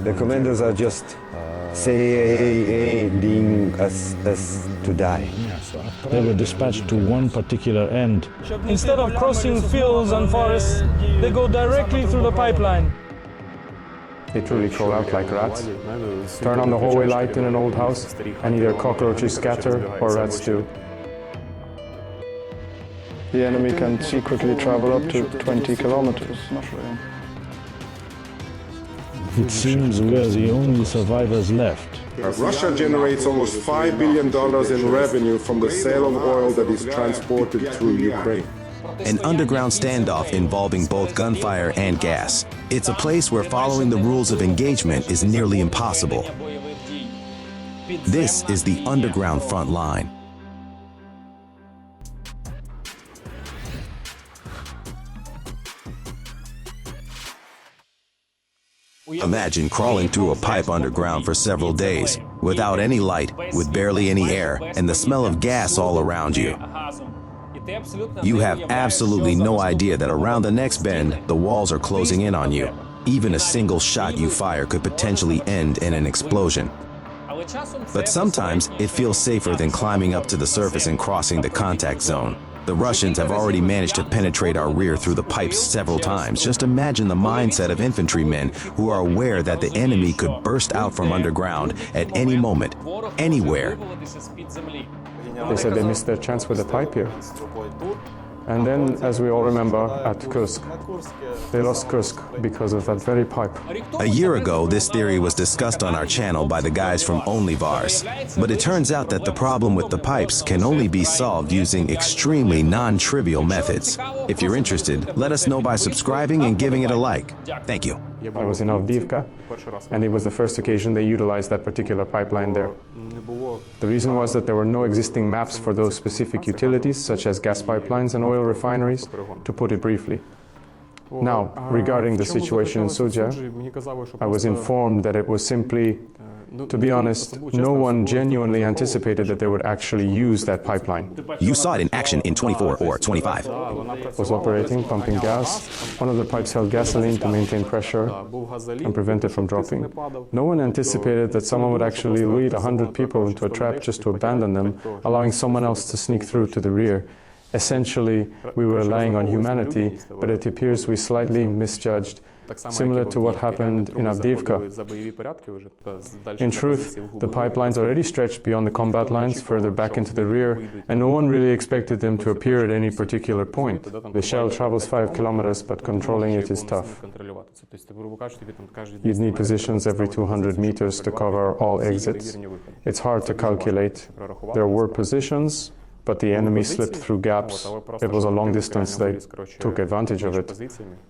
The commanders are just saying us to die. They were dispatched to one particular end. Instead of crossing fields and forests, they go directly through the pipeline. They truly crawl out like rats. Turn on the hallway light in an old house, and either cockroaches scatter or rats do. The enemy can secretly travel up to 20 kilometers. It seems we're the only survivors left. Russia generates almost $5 billion in revenue from the sale of oil that is transported through Ukraine. An underground standoff involving both gunfire and gas. It's a place where following the rules of engagement is nearly impossible. This is the underground front line. Imagine crawling through a pipe underground for several days, without any light, with barely any air, and the smell of gas all around you. You have absolutely no idea that around the next bend, the walls are closing in on you. Even a single shot you fire could potentially end in an explosion. But sometimes it feels safer than climbing up to the surface and crossing the contact zone. The Russians have already managed to penetrate our rear through the pipes several times. Just imagine the mindset of infantrymen who are aware that the enemy could burst out from underground at any moment, anywhere. They said they missed their chance with the pipe here. And then, as we all remember, at Kursk, they lost Kursk because of that very pipe. A year ago, this theory was discussed on our channel by the guys from OnlyVars. But it turns out that the problem with the pipes can only be solved using extremely non-trivial methods. If you're interested, let us know by subscribing and giving it a like. Thank you. I was in Avdiivka, and it was the first occasion they utilized that particular pipeline there. The reason was that there were no existing maps for those specific utilities, such as gas pipelines and oil refineries, to put it briefly. Now, regarding the situation in Sudzha, I was informed that it was simply, to be honest, no one genuinely anticipated that they would actually use that pipeline. You saw it in action in 24 or 25. It was operating, pumping gas. One of the pipes held gasoline to maintain pressure and prevent it from dropping. No one anticipated that someone would actually lead 100 people into a trap just to abandon them, allowing someone else to sneak through to the rear. Essentially, we were relying on humanity, but it appears we slightly misjudged, similar to what happened in Avdiivka. In truth, the pipelines already stretched beyond the combat lines, further back into the rear, and no one really expected them to appear at any particular point. The shell travels 5 kilometers, but controlling it is tough. You'd need positions every 200 meters to cover all exits. It's hard to calculate. There were positions, but the enemy slipped through gaps. It was a long distance. They took advantage of it.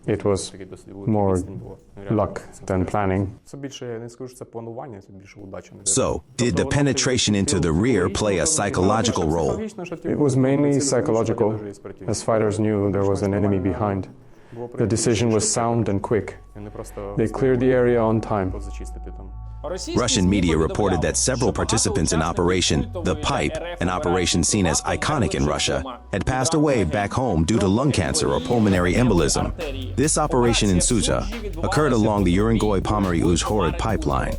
It was more luck than planning. So, did the penetration into the rear play a psychological role? It was mainly psychological, as fighters knew there was an enemy behind. The decision was sound and quick. They cleared the area on time. Russian media reported that several participants in Operation The Pipe, an operation seen as iconic in Russia, had passed away back home due to lung cancer or pulmonary embolism. This operation in Sudzha occurred along the Urengoy-Pomary-Uzhhorod pipeline.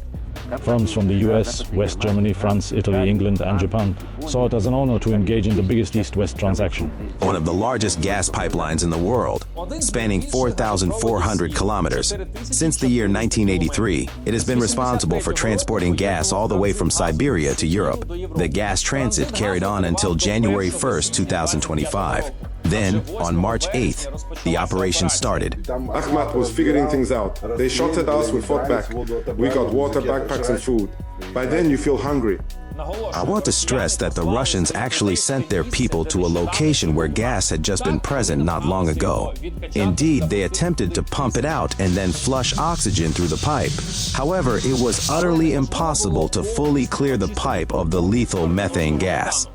Firms from the US, West Germany, France, Italy, England, and Japan saw it as an honor to engage in the biggest East-West transaction. One of the largest gas pipelines in the world, spanning 4,400 kilometers. Since the year 1983, it has been responsible for transporting gas all the way from Siberia to Europe. The gas transit carried on until January 1st, 2025. Then, on March 8th, the operation started. Ahmad was figuring things out. They shot at us, we fought back. We got water, backpacks and food. By then you feel hungry. I want to stress that the Russians actually sent their people to a location where gas had just been present not long ago. Indeed, they attempted to pump it out and then flush oxygen through the pipe. However, it was utterly impossible to fully clear the pipe of the lethal methane gas.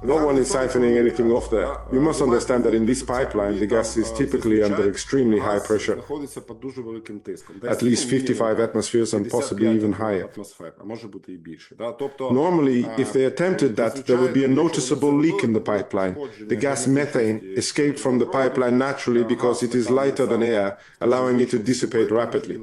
No one is siphoning anything off there. You must understand that in this pipeline, the gas is typically under extremely high pressure, at least 55 atmospheres and possibly even higher. Normally, if they attempted that, there would be a noticeable leak in the pipeline. The gas methane escaped from the pipeline naturally because it is lighter than air, allowing it to dissipate rapidly.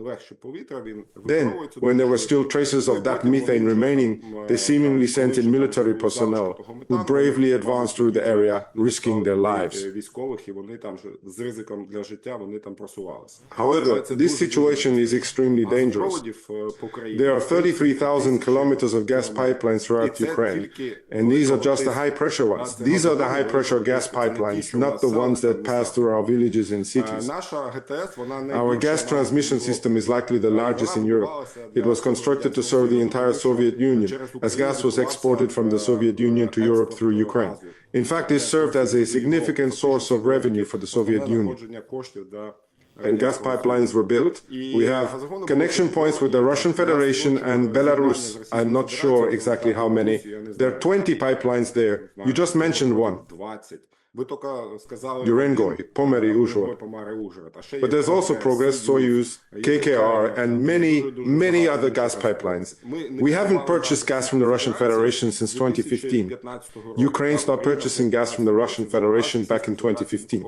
Then, when there were still traces of that methane remaining, they seemingly sent in military personnel who bravely advanced through the area, risking their lives. However, this situation is extremely dangerous. There are 33,000 kilometers of gas pipelines throughout Ukraine, and these are just the high-pressure ones. These are the high-pressure gas pipelines, not the ones that pass through our villages and cities. Our gas transmission system is likely the largest in Europe. It was constructed to serve the entire Soviet Union, as gas was exported from the Soviet Union to Europe through Ukraine. In fact, it served as a significant source of revenue for the Soviet Union. And gas pipelines were built. We have connection points with the Russian Federation and Belarus. I'm not sure exactly how many. There are 20 pipelines there. You just mentioned one. Urengoi, Pomeri, Uzhhorod. But there's also Progress, Soyuz, KKR, and many other gas pipelines. We haven't purchased gas from the Russian Federation since 2015. Ukraine stopped purchasing gas from the Russian Federation back in 2015.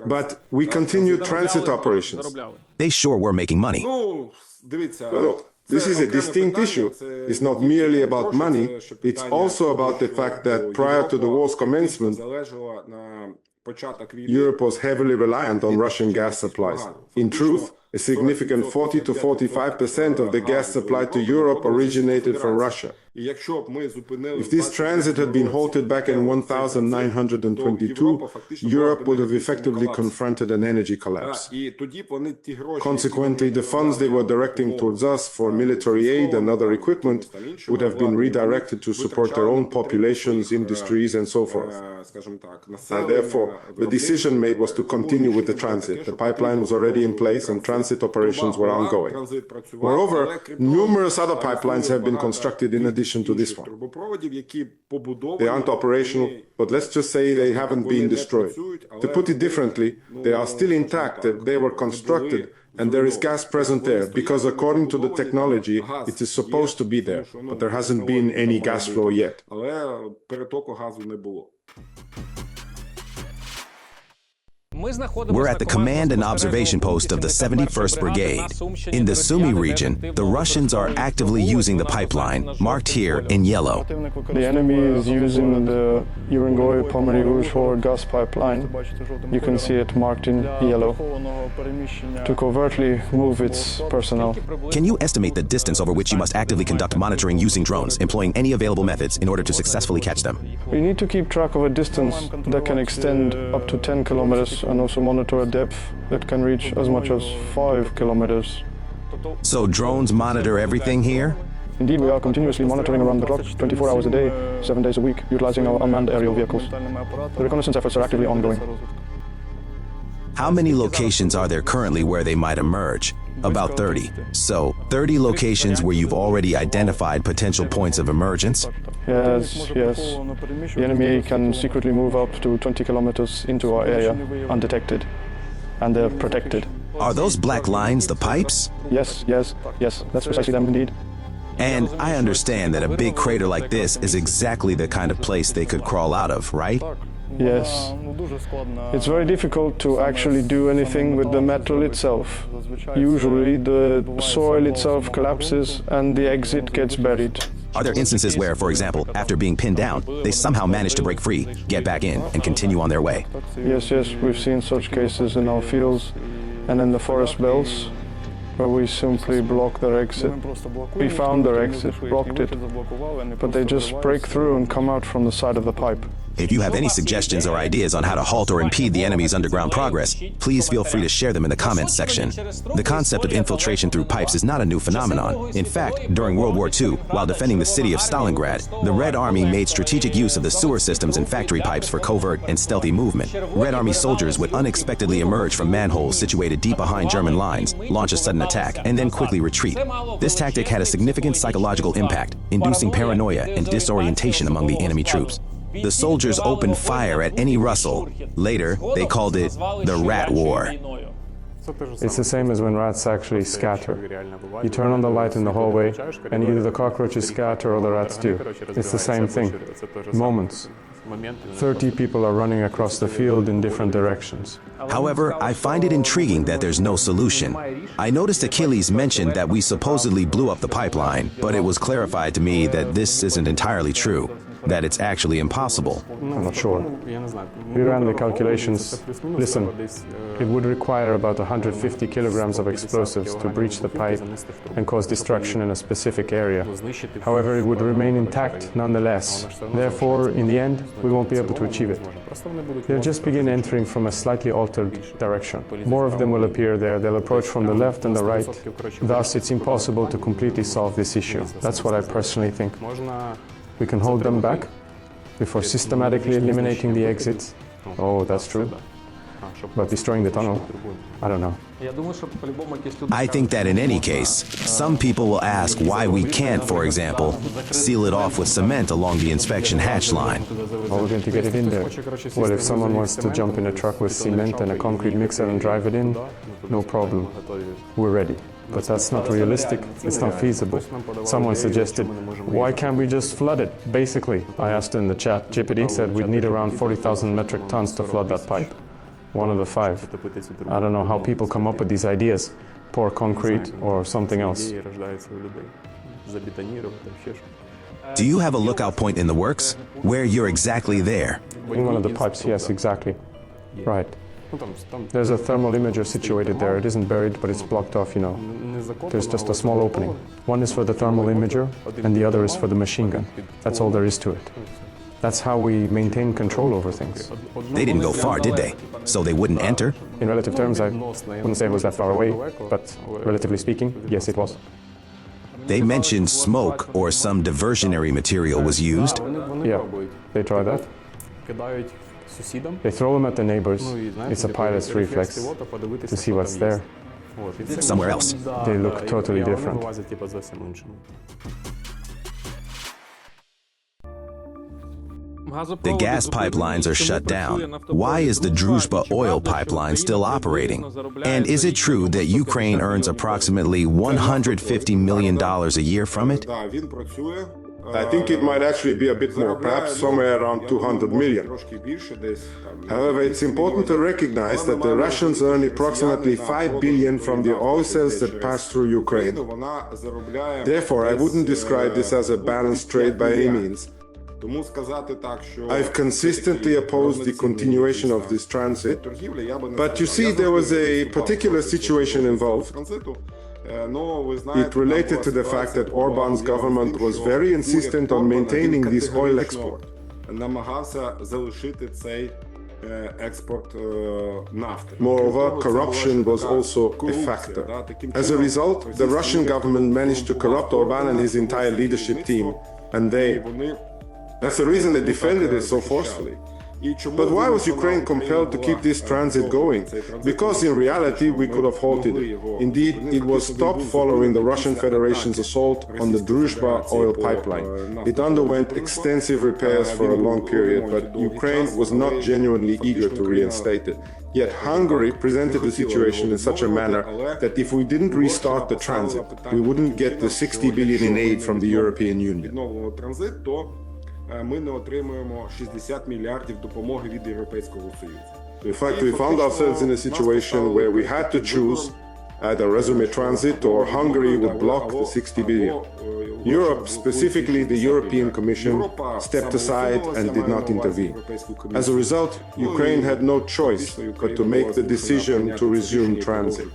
But we continued transit operations. They sure were making money. Look, this is a distinct issue. It's not merely about money, it's also about the fact that prior to the war's commencement, Europe was heavily reliant on Russian gas supplies. In truth, a significant 40 to 45% of the gas supplied to Europe originated from Russia. If this transit had been halted back in 1922, Europe would have effectively confronted an energy collapse. Consequently, the funds they were directing towards us for military aid and other equipment would have been redirected to support their own populations, industries, and so forth. And therefore, the decision made was to continue with the transit. The pipeline was already in place and transit operations were ongoing. Moreover, numerous other pipelines have been constructed in addition to this one. They aren't operational, but let's just say they haven't been destroyed. To put it differently, they are still intact, they were constructed, and there is gas present there, because according to the technology, it is supposed to be there, but there hasn't been any gas flow yet. We're at the command and observation post of the 71st Brigade. In the Sumy region, the Russians are actively using the pipeline, marked here in yellow. The enemy is using the Urengoi Pomeri Uzhhorod gas pipeline. You can see it marked in yellow to covertly move its personnel. Can you estimate the distance over which you must actively conduct monitoring using drones, employing any available methods in order to successfully catch them? We need to keep track of a distance that can extend up to 10 kilometers and also monitor a depth that can reach as much as 5 kilometers. So drones monitor everything here? Indeed, we are continuously monitoring around the clock, 24 hours a day, 7 days a week, utilizing our unmanned aerial vehicles. The reconnaissance efforts are actively ongoing. How many locations are there currently where they might emerge? About 30. So, 30 locations where you've already identified potential points of emergence? Yes. The enemy can secretly move up to 20 kilometers into our area undetected, and they're protected. Are those black lines the pipes? Yes, that's precisely them indeed. And I understand that a big crater like this is exactly the kind of place they could crawl out of, right? Yes. It's very difficult to actually do anything with the metal itself. Usually the soil itself collapses and the exit gets buried. Are there instances where, for example, after being pinned down, they somehow manage to break free, get back in, and continue on their way? Yes, we've seen such cases in our fields and in the forest belts, where we simply block their exit. We found their exit, blocked it, but they just break through and come out from the side of the pipe. If you have any suggestions or ideas on how to halt or impede the enemy's underground progress, please feel free to share them in the comments section. The concept of infiltration through pipes is not a new phenomenon. In fact, during World War II, while defending the city of Stalingrad, the Red Army made strategic use of the sewer systems and factory pipes for covert and stealthy movement. Red Army soldiers would unexpectedly emerge from manholes situated deep behind German lines, launch a sudden attack, and then quickly retreat. This tactic had a significant psychological impact, inducing paranoia and disorientation among the enemy troops. The soldiers opened fire at any rustle. Later, they called it the Rat War. It's the same as when rats actually scatter. You turn on the light in the hallway, and either the cockroaches scatter or the rats do. It's the same thing. Moments. 30 people are running across the field in different directions. However, I find it intriguing that there's no solution. I noticed Achilles mentioned that we supposedly blew up the pipeline, but it was clarified to me that this isn't entirely true, that it's actually impossible. I'm not sure. We ran the calculations. Listen, it would require about 150 kilograms of explosives to breach the pipe and cause destruction in a specific area. However, it would remain intact nonetheless. Therefore, in the end, we won't be able to achieve it. They'll just begin entering from a slightly altered direction. More of them will appear there. They'll approach from the left and the right. Thus, it's impossible to completely solve this issue. That's what I personally think. We can hold them back before systematically eliminating the exits. Oh, that's true. But destroying the tunnel, I don't know. I think that in any case, some people will ask why we can't, for example, seal it off with cement along the inspection hatch line. How are we going to get it in there? Well, if someone wants to jump in a truck with cement and a concrete mixer and drive it in, no problem. We're ready. But that's not realistic, it's not feasible. Someone suggested, why can't we just flood it? Basically, I asked in the chat, GPT said we'd need around 40,000 metric tons to flood that pipe. One of the 5. I don't know how people come up with these ideas. Pour concrete or something else. Do you have a lookout point in the works? Where you're exactly there? In one of the pipes, yes, exactly. Right. There's a thermal imager situated there. It isn't buried, but it's blocked off, you know. There's just a small opening. One is for the thermal imager, and the other is for the machine gun. That's all there is to it. That's how we maintain control over things. They didn't go far, did they? So they wouldn't enter? In relative terms, I wouldn't say it was that far away, but relatively speaking, yes, it was. They mentioned smoke or some diversionary material was used. Yeah, they try that. They throw them at the neighbors. It's a pilot's reflex to see what's there. Somewhere else. They look totally different. The gas pipelines are shut down. Why is the Druzhba oil pipeline still operating? And is it true that Ukraine earns approximately $150 million a year from it? I think it might actually be a bit more, perhaps somewhere around 200 million. However, it's important to recognize that the Russians earn approximately 5 billion from the oil sales that pass through Ukraine. Therefore, I wouldn't describe this as a balanced trade by any means. I've consistently opposed the continuation of this transit, but you see, there was a particular situation involved. It related to the fact that Orban's government was very insistent on maintaining this oil export. Moreover, corruption was also a factor. As a result, the Russian government managed to corrupt Orban and his entire leadership team, and that's the reason they defended it so forcefully. But why was Ukraine compelled to keep this transit going? Because in reality, we could have halted it. Indeed, it was stopped following the Russian Federation's assault on the Druzhba oil pipeline. It underwent extensive repairs for a long period, but Ukraine was not genuinely eager to reinstate it. Yet Hungary presented the situation in such a manner that if we didn't restart the transit, we wouldn't get the 60 billion in aid from the European Union. Ми не отримуємо 60 мільярдів допомоги від Європейського Союзу. In fact, we found ourselves in a situation where we had to choose either resume transit or Hungary would block the 60 billion. Europe, specifically the European Commission, stepped aside and did not intervene. As a result, Ukraine had no choice but to make the decision to resume transit.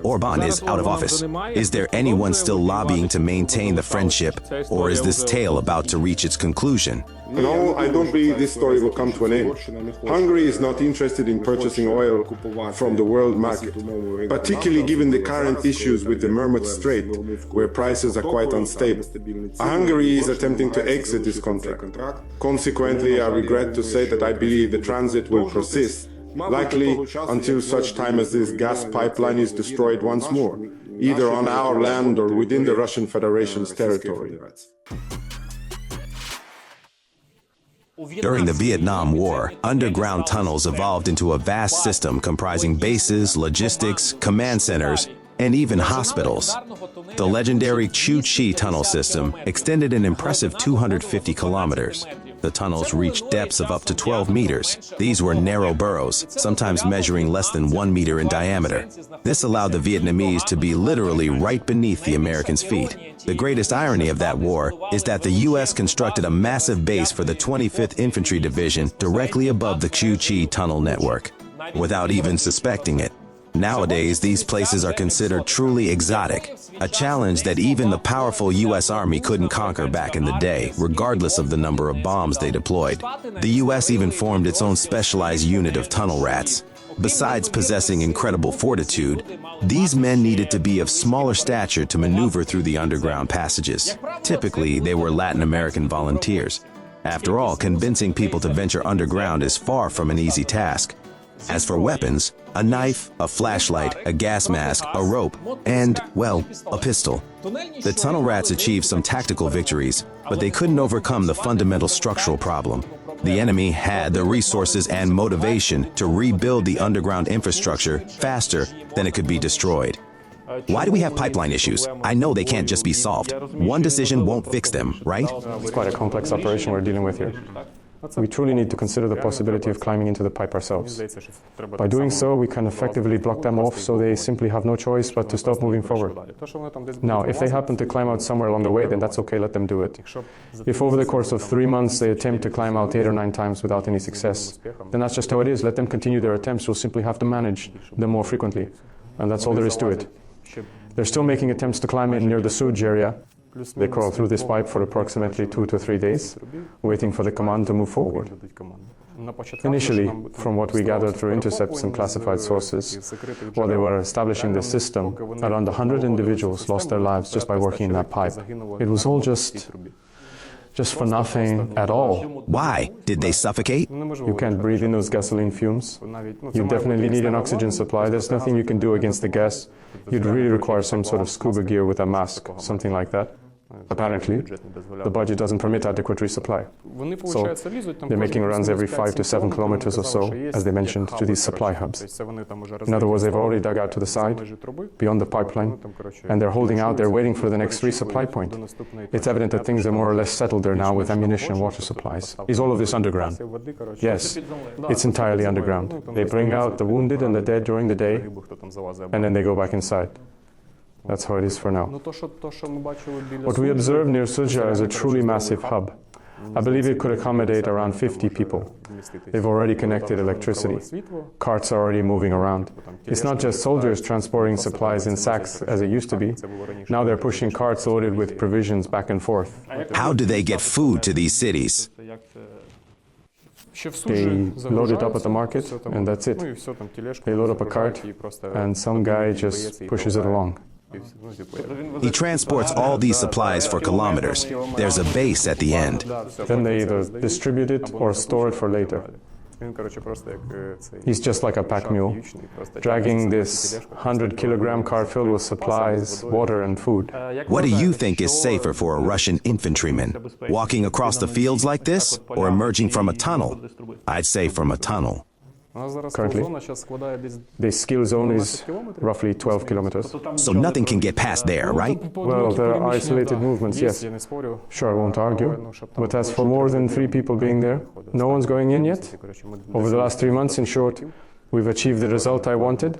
Orban is out of office. Is there anyone still lobbying to maintain the friendship, or is this tale about to reach its conclusion? In all, I don't believe this story will come to an end. Hungary is not interested in purchasing oil from the world market, particularly given the current issues with the Mermut Strait, where prices are quite unstable. Hungary is attempting to exit this contract. Consequently, I regret to say that I believe the transit will persist, likely until such time as this gas pipeline is destroyed once more, either on our land or within the Russian Federation's territory. During the Vietnam War, underground tunnels evolved into a vast system comprising bases, logistics, command centers, and even hospitals. The legendary Chu Chi tunnel system extended an impressive 250 kilometers. The tunnels reached depths of up to 12 meters. These were narrow burrows, sometimes measuring less than 1 meter in diameter. This allowed the Vietnamese to be literally right beneath the Americans' feet. The greatest irony of that war is that the U.S. constructed a massive base for the 25th Infantry Division directly above the Chu Chi tunnel network, without even suspecting it. Nowadays, these places are considered truly exotic, a challenge that even the powerful U.S. Army couldn't conquer back in the day, regardless of the number of bombs they deployed. The U.S. even formed its own specialized unit of tunnel rats. Besides possessing incredible fortitude, these men needed to be of smaller stature to maneuver through the underground passages. Typically, they were Latin American volunteers. After all, convincing people to venture underground is far from an easy task. As for weapons, a knife, a flashlight, a gas mask, a rope, and, well, a pistol. The tunnel rats achieved some tactical victories, but they couldn't overcome the fundamental structural problem. The enemy had the resources and motivation to rebuild the underground infrastructure faster than it could be destroyed. Why do we have pipeline issues? I know they can't just be solved. One decision won't fix them, right? It's quite a complex operation we're dealing with here. We truly need to consider the possibility of climbing into the pipe ourselves. By doing so, we can effectively block them off, so they simply have no choice but to stop moving forward. Now, if they happen to climb out somewhere along the way, then that's okay, let them do it. If over the course of 3 months they attempt to climb out 8 or 9 times without any success, then that's just how it is. Let them continue their attempts. We'll simply have to manage them more frequently. And that's all there is to it. They're still making attempts to climb in near the Sudzha area. They crawl through this pipe for approximately 2 to 3 days, waiting for the command to move forward. Initially, from what we gathered through intercepts and classified sources, while they were establishing this system, around 100 individuals lost their lives just by working in that pipe. It was all just for nothing at all. Why? Did they suffocate? You can't breathe in those gasoline fumes. You definitely need an oxygen supply. There's nothing you can do against the gas. You'd really require some sort of scuba gear with a mask, something like that. Apparently, the budget doesn't permit adequate resupply. So they're making runs every 5 to 7 kilometers or so, as they mentioned, to these supply hubs. In other words, they've already dug out to the side, beyond the pipeline, and they're holding out there waiting for the next resupply point. It's evident that things are more or less settled there now with ammunition and water supplies. Is all of this underground? Yes, it's entirely underground. They bring out the wounded and the dead during the day, and then they go back inside. That's how it is for now. What we observe near Sudzha is a truly massive hub. I believe it could accommodate around 50 people. They've already connected electricity. Carts are already moving around. It's not just soldiers transporting supplies in sacks as it used to be. Now they're pushing carts loaded with provisions back and forth. How do they get food to these cities? They load it up at the market, and that's it. They load up a cart, and some guy just pushes it along. He transports all these supplies for kilometers. There's a base at the end. Then they either distribute it or store it for later. He's just like a pack mule, dragging this 100-kilogram cart filled with supplies, water, and food. What do you think is safer for a Russian infantryman? Walking across the fields like this, or emerging from a tunnel? I'd say from a tunnel. Currently, the skill zone is roughly 12 kilometers. So nothing can get past there, right? Well, there are isolated movements, yes. Sure, I won't argue. But as for more than 3 people being there, no one's going in yet. Over the last 3 months, in short, we've achieved the result I wanted,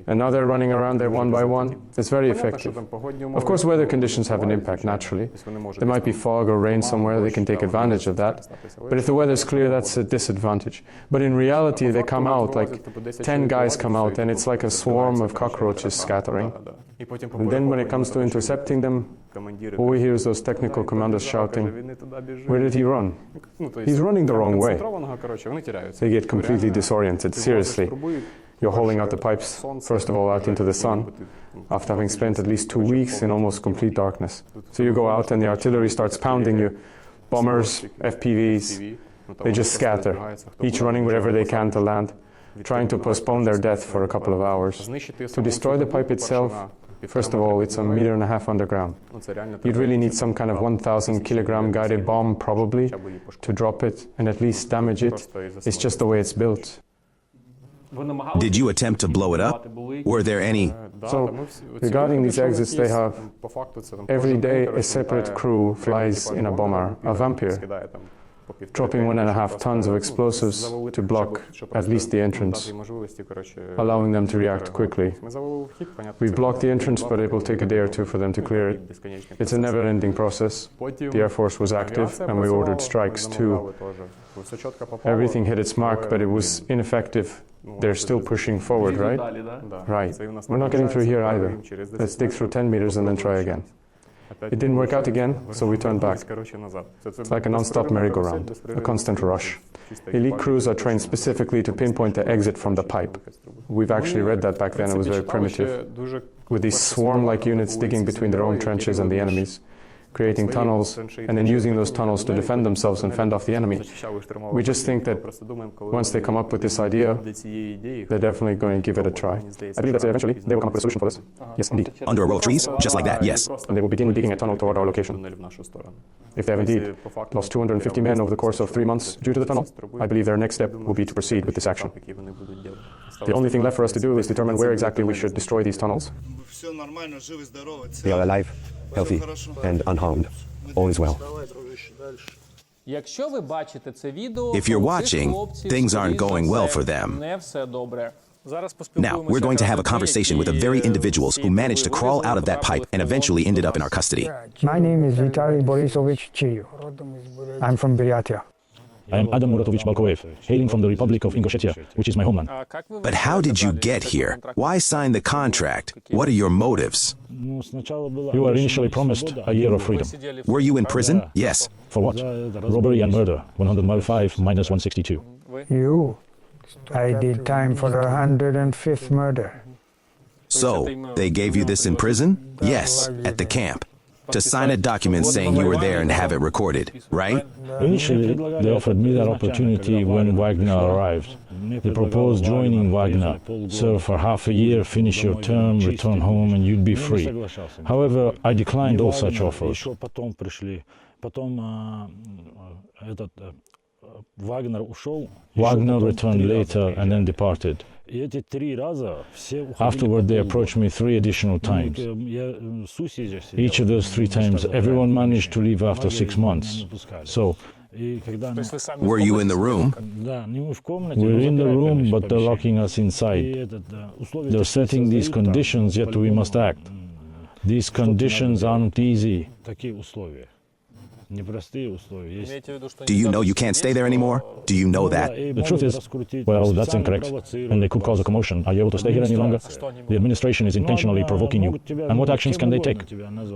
and now they're running around there one by one. It's very effective. Of course, weather conditions have an impact, naturally. There might be fog or rain somewhere, they can take advantage of that. But if the weather's clear, that's a disadvantage. But in reality, they come out, like 10 guys come out, and it's like a swarm of cockroaches scattering. And then when it comes to intercepting them, All we hear is those technical commanders shouting, "Where did he run? He's running the wrong way." They get completely disoriented, seriously. You're hauling out the pipes, first of all out into the sun, after having spent at least 2 weeks in almost complete darkness. So you go out and the artillery starts pounding you. Bombers, FPVs, they just scatter, each running wherever they can to land, trying to postpone their death for a couple of hours. To destroy the pipe itself, first of all, it's 1.5 meters underground. You'd really need some kind of 1,000 kilogram guided bomb, probably, to drop it and at least damage it. It's just the way it's built. Did you attempt to blow it up? Were there any? So, regarding these exits, they have every day a separate crew flies in a bomber, a vampire, dropping 1.5 tons of explosives to block at least the entrance, allowing them to react quickly. We've blocked the entrance, but it will take a day or two for them to clear it. It's a never-ending process. The Air Force was active, and we ordered strikes too. Everything hit its mark, but it was ineffective. They're still pushing forward, right? Right. We're not getting through here either. Let's dig through 10 meters and then try again. It didn't work out again, so we turned back. It's like a non-stop merry-go-round, a constant rush. Elite crews are trained specifically to pinpoint the exit from the pipe. We've actually read that back then, it was very primitive, with these swarm-like units digging between their own trenches and the enemy's, creating tunnels, and then using those tunnels to defend themselves and fend off the enemy. We just think that once they come up with this idea, they're definitely going to give it a try. I believe that eventually they will come up with a solution for this. Yes, indeed. Under a row of trees? Just like that, yes. And they will begin digging a tunnel toward our location. If they have indeed lost 250 men over the course of 3 months due to the tunnel, I believe their next step will be to proceed with this action. The only thing left for us to do is determine where exactly we should destroy these tunnels. They are alive, healthy, and unharmed. All is well. If you're watching, things aren't going well for them. Now, we're going to have a conversation with the very individuals who managed to crawl out of that pipe and eventually ended up in our custody. My name is Vitaly Borisovich Chiryu. I'm from Buryatia. I am Adam Muratovich Balkoev, hailing from the Republic of Ingushetia, which is my homeland. But how did you get here? Why sign the contract? What are your motives? You were initially promised a year of freedom. Were you in prison? Yes. For what? Robbery and murder, 105 minus 162. You? I did time for the 105th murder. So, they gave you this in prison? Yes, at the camp. To sign a document saying you were there and have it recorded, right? Initially, they offered me that opportunity when Wagner arrived. They proposed joining Wagner, serve for half a year, finish your term, return home, and you'd be free. However, I declined all such offers. Wagner returned later and then departed. Afterward, they approached me 3 additional times. Each of those 3 times, everyone managed to leave after 6 months. So, were you in the room? We're in the room, but they're locking us inside. They're setting these conditions, yet we must act. These conditions aren't easy. Do you know you can't stay there anymore? Do you know that? The truth is, well, that's incorrect, and they could cause a commotion. Are you able to stay here any longer? The administration is intentionally provoking you. And what actions can they take?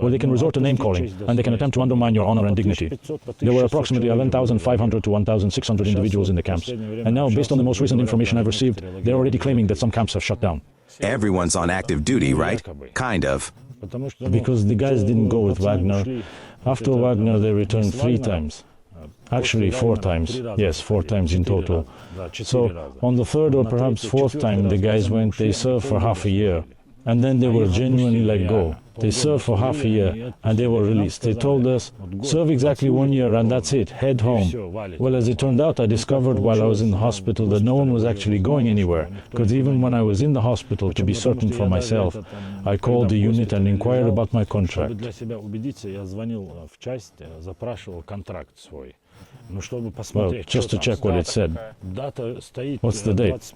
Well, they can resort to name-calling, and they can attempt to undermine your honor and dignity. There were approximately 11,500 to 1,600 individuals in the camps. And now, based on the most recent information I've received, they're already claiming that some camps have shut down. Everyone's on active duty, right? Kind of. Because the guys didn't go with Wagner. After Wagner, they returned 3 times. Actually, 4 times. Yes, 4 times in total. So, on the 3rd or perhaps 4th time the guys went, they served for half a year. And then they were genuinely let go. They served for half a year and they were released. They told us, serve exactly 1 year and that's it, head home. Well, as it turned out, I discovered while I was in the hospital that no one was actually going anywhere. Because even when I was in the hospital, to be certain for myself, I called the unit and inquired about my contract. Well, just to check what it said. What's the date?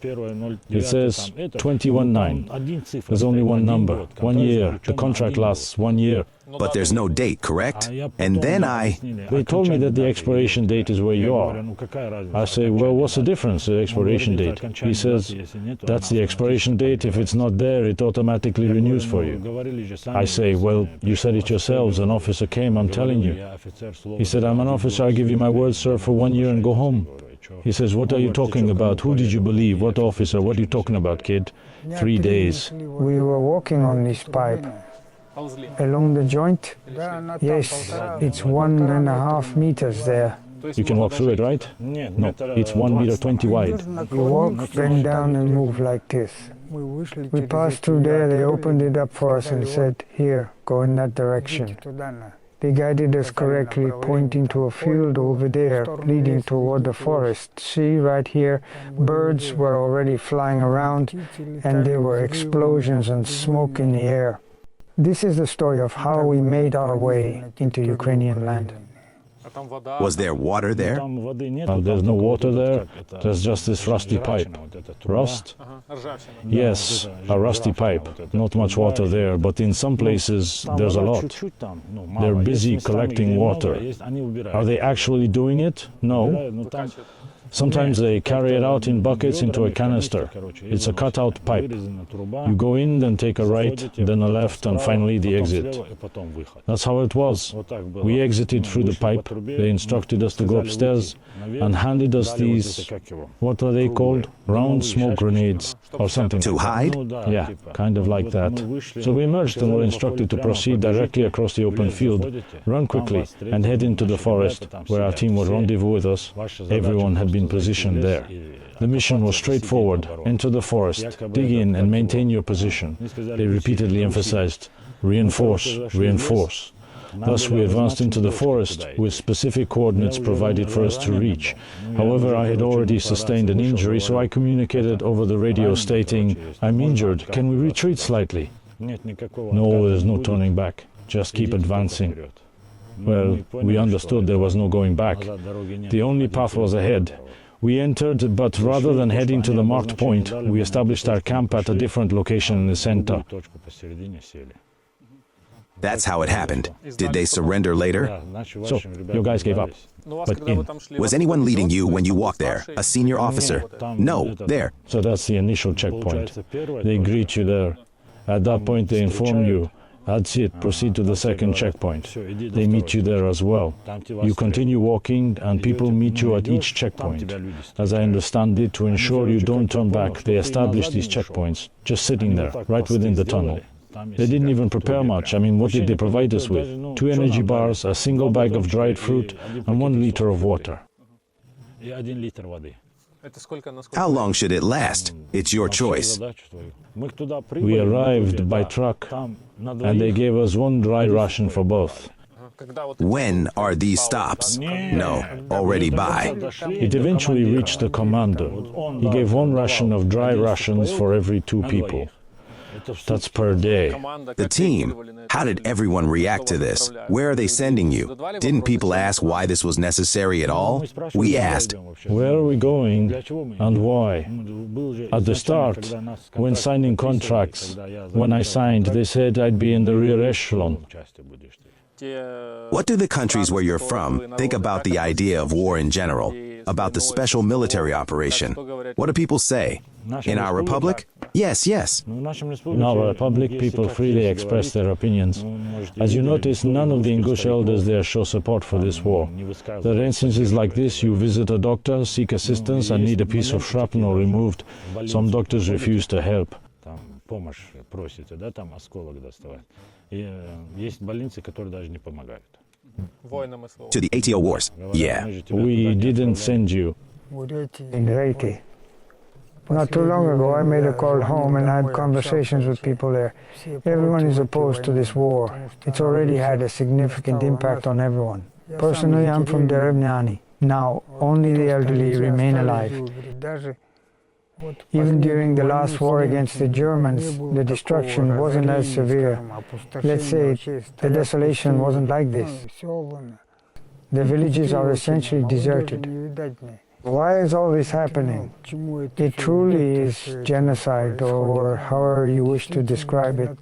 It says 21/9. There's only one number. 1 year. The contract lasts 1 year. But there's no date, correct? And then They told me that the expiration date is where you are. I say, well, what's the difference, the expiration date? He says, that's the expiration date. If it's not there, it automatically renews for you. I say, well, you said it yourselves. An officer came, I'm telling you. He said, I'm an officer. I give you my word, sir, for 1 year and go home. He says, what are you talking about? Who did you believe? What officer? What are you talking about, kid? 3 days. We were walking on this pipe. Along the joint? Yes, it's 1.5 meters there. You can walk through it, right? No, it's 1 meter 20 wide. You walk, bend down and move like this. We passed through there, they opened it up for us and said, here, go in that direction. They guided us correctly, pointing to a field over there, leading toward the forest. See, right here, birds were already flying around, and there were explosions and smoke in the air. This is the story of how we made our way into Ukrainian land. was there water there? There's no water there, there's just this rusty pipe. Rust? Yes, a rusty pipe. Not much water there, but in some places there's a lot. They're busy collecting water. Are they actually doing it? No. Sometimes they carry it out in buckets into a canister. It's a cutout pipe. You go in, then take a right, then a left, and finally the exit. That's how it was. We exited through the pipe. They instructed us to go upstairs and handed us these, what are they called? Round smoke grenades or something. To hide? Yeah, kind of like that. So we emerged and were instructed to proceed directly across the open field, run quickly, and head into the forest, where our team would rendezvous with us. Everyone had been positioned there. The mission was straightforward: enter the forest, dig in and maintain your position. They repeatedly emphasized, reinforce, reinforce. Thus we advanced into the forest with specific coordinates provided for us to reach. However, I had already sustained an injury, so I communicated over the radio stating, I'm injured, can we retreat slightly? No, there's no turning back, just keep advancing. Well, we understood there was no going back. The only path was ahead. We entered, but rather than heading to the marked point, we established our camp at a different location in the center. That's how it happened. Did they surrender later? So, your guys gave up. But in. Was anyone leading you when you walked there? A senior officer? No, there. So that's the initial checkpoint. They greet you there. At that point they inform you, that's it, proceed to the second checkpoint. They meet you there as well. You continue walking and people meet you at each checkpoint. As I understand it, to ensure you don't turn back, they establish these checkpoints, just sitting there, right within the tunnel. They didn't even prepare much. I mean, what did they provide us with? 2 energy bars, a single bag of dried fruit, and 1 liter of water. How long should it last? It's your choice. We arrived by truck, and they gave us 1 dry ration for both. When are these stops? No, already by. It eventually reached the commander. He gave 1 ration of dry rations for every 2 people. That's per day. The team, how did everyone react to this? Where are they sending you? Didn't people ask why this was necessary at all? We asked. Where are we going and why? At the start, when signing contracts, when I signed, they said I'd be in the rear echelon. What do the countries where you're from think about the idea of war in general? About the special military operation? What do people say? In our republic? Yes, yes. In our republic, people freely express their opinions. As you notice, none of the Ingush elders there show support for this war. There are instances like this: you visit a doctor, seek assistance, and need a piece of shrapnel removed. Some doctors refuse to help. To the ATO wars? Yeah. We didn't send you. In Reiki. Not too long ago, I made a call home and had conversations with people there. Everyone is opposed to this war. It's already had a significant impact on everyone. Personally, I'm from Derevnyani. Now, only the elderly remain alive. Even during the last war against the Germans, the destruction wasn't as severe. Let's say the desolation wasn't like this. The villages are essentially deserted. Why is all this happening? It truly is genocide, or however you wish to describe it,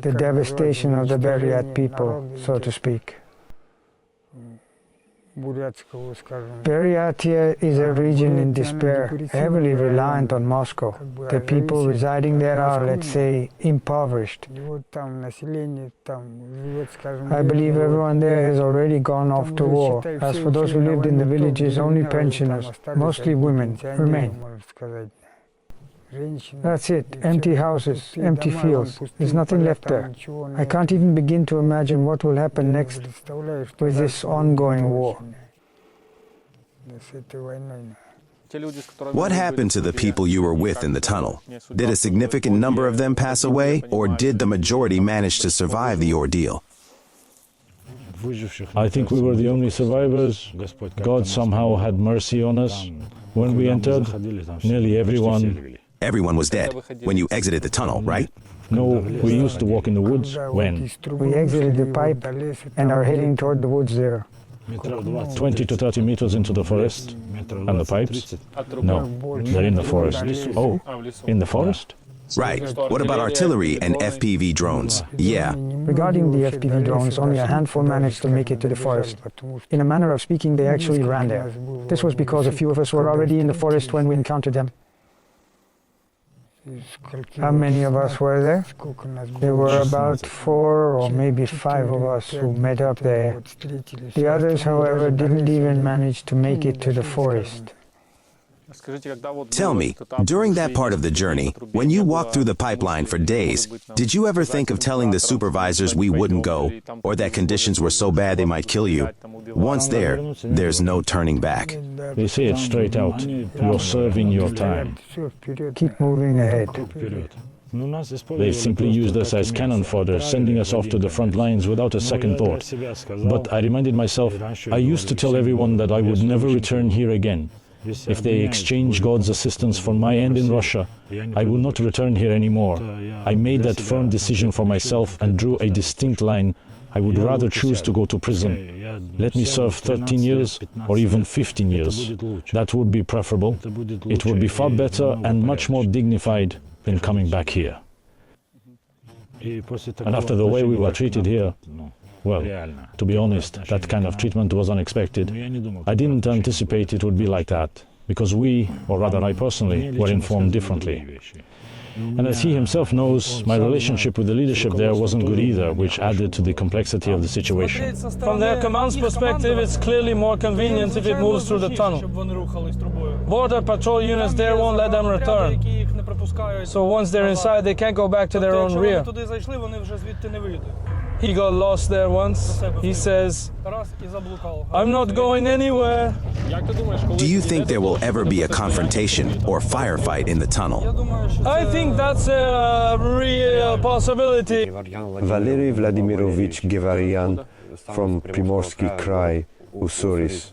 the devastation of the Buryat people, so to speak. Buryatia is a region in despair, heavily reliant on Moscow. The people residing there are, let's say, impoverished. I believe everyone there has already gone off to war. As for those who lived in the villages, only pensioners, mostly women, remain. That's it. Empty houses, empty fields. There's nothing left there. I can't even begin to imagine what will happen next with this ongoing war. What happened to the people you were with in the tunnel? Did a significant number of them pass away, or did the majority manage to survive the ordeal? I think we were the only survivors. God somehow had mercy on us. When we entered, nearly everyone... Everyone was dead when you exited the tunnel, right? No, we used to walk in the woods. When? We exited the pipe and are heading toward the woods there. 20 to 30 meters into the forest. And the pipes? No, they're in the forest. Oh, in the forest? Right. What about artillery and FPV drones? Yeah. Regarding the FPV drones, only a handful managed to make it to the forest. In a manner of speaking, they actually ran there. This was because a few of us were already in the forest when we encountered them. How many of us were there? There were about 4 or maybe 5 of us who met up there. The others, however, didn't even manage to make it to the forest. Tell me, during that part of the journey, when you walked through the pipeline for days, did you ever think of telling the supervisors we wouldn't go, or that conditions were so bad they might kill you? Once there, there's no turning back. They say it straight out. You're serving your time. Keep moving ahead. They simply used us as cannon fodder, sending us off to the front lines without a second thought. But I reminded myself, I used to tell everyone that I would never return here again. If they exchange God's assistance for my end in Russia, I will not return here anymore. I made that firm decision for myself and drew a distinct line. I would rather choose to go to prison. Let me serve 13 years or even 15 years. That would be preferable. It would be far better and much more dignified than coming back here. And after the way we were treated here, well, to be honest, that kind of treatment was unexpected. I didn't anticipate it would be like that, because we, or rather I personally, were informed differently. And as he himself knows, my relationship with the leadership there wasn't good either, which added to the complexity of the situation. From their command's perspective, it's clearly more convenient if it moves through the tunnel. Border patrol units there won't let them return. So once they're inside, they can't go back to their own rear. He got lost there once. He says, I'm not going anywhere. Do you think there will ever be a confrontation or firefight in the tunnel? I think that's a real possibility. Valery Vladimirovich Gevarian from Primorsky Krai, Ussuri's.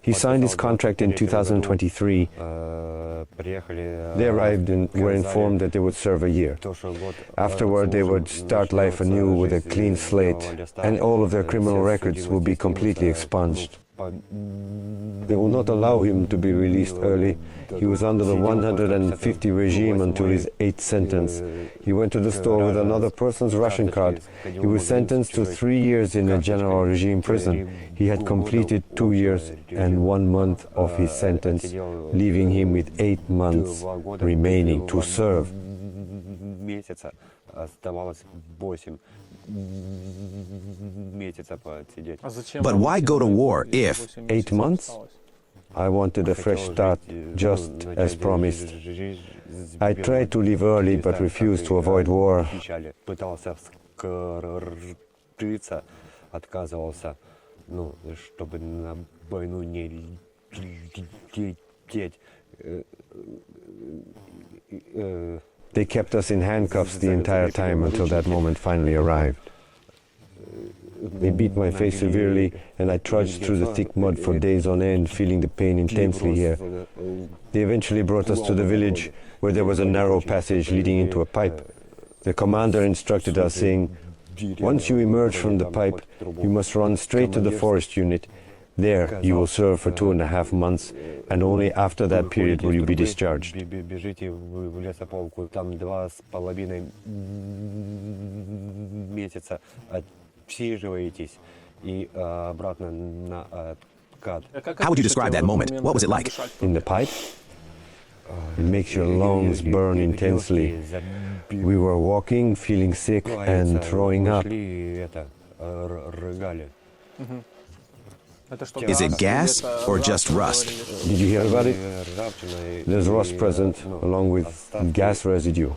He signed his contract in 2023. They arrived and were informed that they would serve a year. Afterward, they would start life anew with a clean slate, and all of their criminal records will be completely expunged. They will not allow him to be released early. He was under the 150 regime until his 8th sentence. He went to the store with another person's Russian card. He was sentenced to 3 years in a general regime prison. He had completed 2 years and 1 month of his sentence, leaving him with 8 months remaining to serve. But why go to war if... 8 months? I wanted a fresh start, just as promised. I tried to leave early, but refused to avoid war. They kept us in handcuffs the entire time until that moment finally arrived. They beat my face severely, and I trudged through the thick mud for days on end, feeling the pain intensely here. They eventually brought us to the village, where there was a narrow passage leading into a pipe. The commander instructed us, saying, "Once you emerge from the pipe, you must run straight to the forest unit. There, you will serve for 2.5 months, and only after that period will you be discharged. Біжите в лесополку, там 2,5 месяца отсиживаетесь и обратно на откат. How would you describe that moment? What was it like? In the pipe, it makes your lungs burn intensely. We were walking, feeling sick, and throwing up. Рыгали. Is it gas or just rust? Did you hear about it? There's rust present along with gas residue.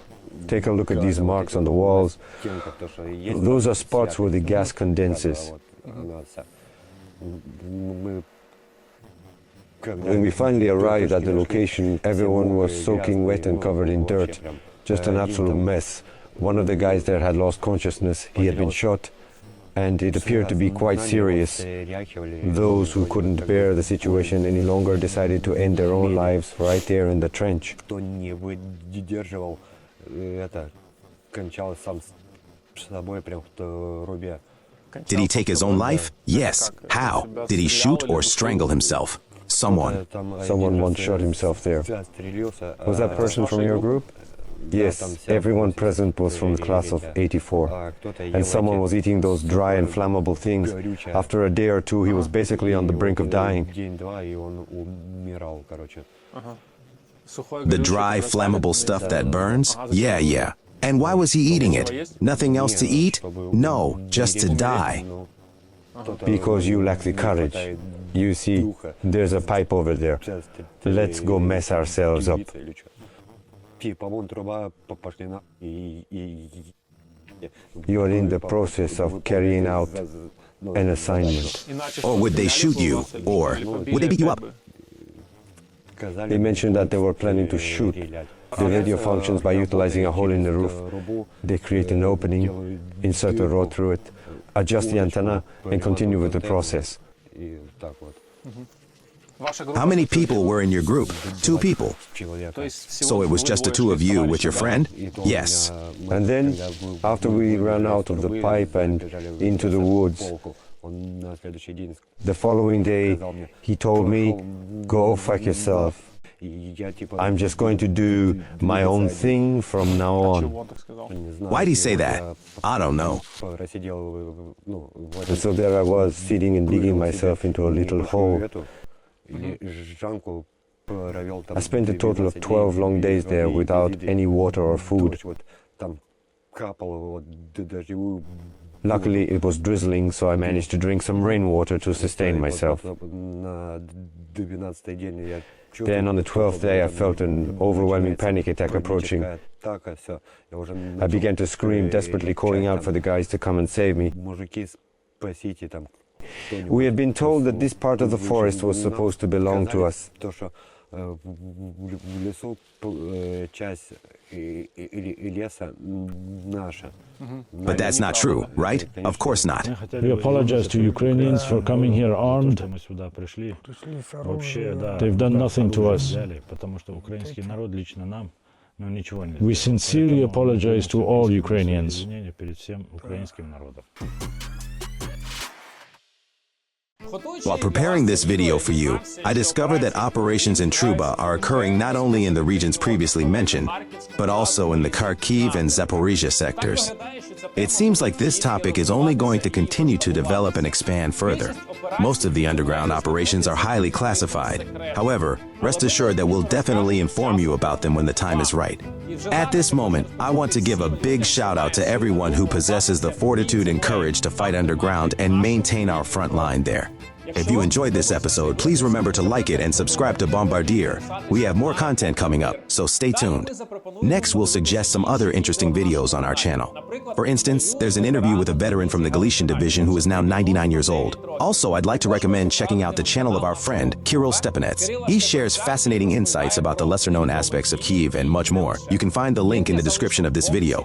Take a look at these marks on the walls. Those are spots where the gas condenses. When we finally arrived at the location, everyone was soaking wet and covered in dirt. Just an absolute mess. One of the guys there had lost consciousness. He had been shot, and it appeared to be quite serious. Those who couldn't bear the situation any longer decided to end their own lives right there in the trench. Кто не выдерживал, кончал сам с собой прям в рубе. Did he take his own life? Yes. How? Did he shoot or strangle himself? Someone. Someone once shot himself there. Was that person from your group? Yes, everyone present was from the class of 84. And someone was eating those dry and flammable things. After a day or two, he was basically on the brink of dying. The dry, flammable stuff that burns? Yeah. And why was he eating it? Nothing else to eat? No, just to die. Because you lack the courage. You see, there's a pipe over there. Let's go mess ourselves up. You are in the process of carrying out an assignment. Or would they shoot you? Or would they beat you up? They mentioned that they were planning to shoot. The radio functions by utilizing a hole in the roof. They create an opening, insert a rod through it, adjust the antenna, and continue with the process. How many people were in your group? 2 people. So it was just the 2 of you with your friend? Yes. And then, after we ran out of the pipe and into the woods, the following day, he told me, "Go fuck yourself. I'm just going to do my own thing from now on." Why'd he say that? I don't know. And so there I was, sitting and digging myself into a little hole. I spent a total of 12 long days there without any water or food. Luckily, it was drizzling, so I managed to drink some rainwater to sustain myself. Then on the 12th day, I felt an overwhelming panic attack approaching. I began to scream, desperately calling out for the guys to come and save me. We had been told that this part of the forest was supposed to belong to us. But that's not true, right? Of course not. We apologize to Ukrainians for coming here armed. They've done nothing to us. We sincerely apologize to all Ukrainians. While preparing this video for you, I discovered that operations in Druzhba are occurring not only in the regions previously mentioned, but also in the Kharkiv and Zaporizhia sectors. It seems like this topic is only going to continue to develop and expand further. Most of the underground operations are highly classified. However, rest assured that we'll definitely inform you about them when the time is right. At this moment, I want to give a big shout out to everyone who possesses the fortitude and courage to fight underground and maintain our front line there. If you enjoyed this episode, please remember to like it and subscribe to Bombardier. We have more content coming up, so stay tuned. Next, we'll suggest some other interesting videos on our channel. For instance, there's an interview with a veteran from the Galician division who is now 99 years old. Also, I'd like to recommend checking out the channel of our friend, Kirill Stepanets. He shares fascinating insights about the lesser-known aspects of Kyiv and much more. You can find the link in the description of this video.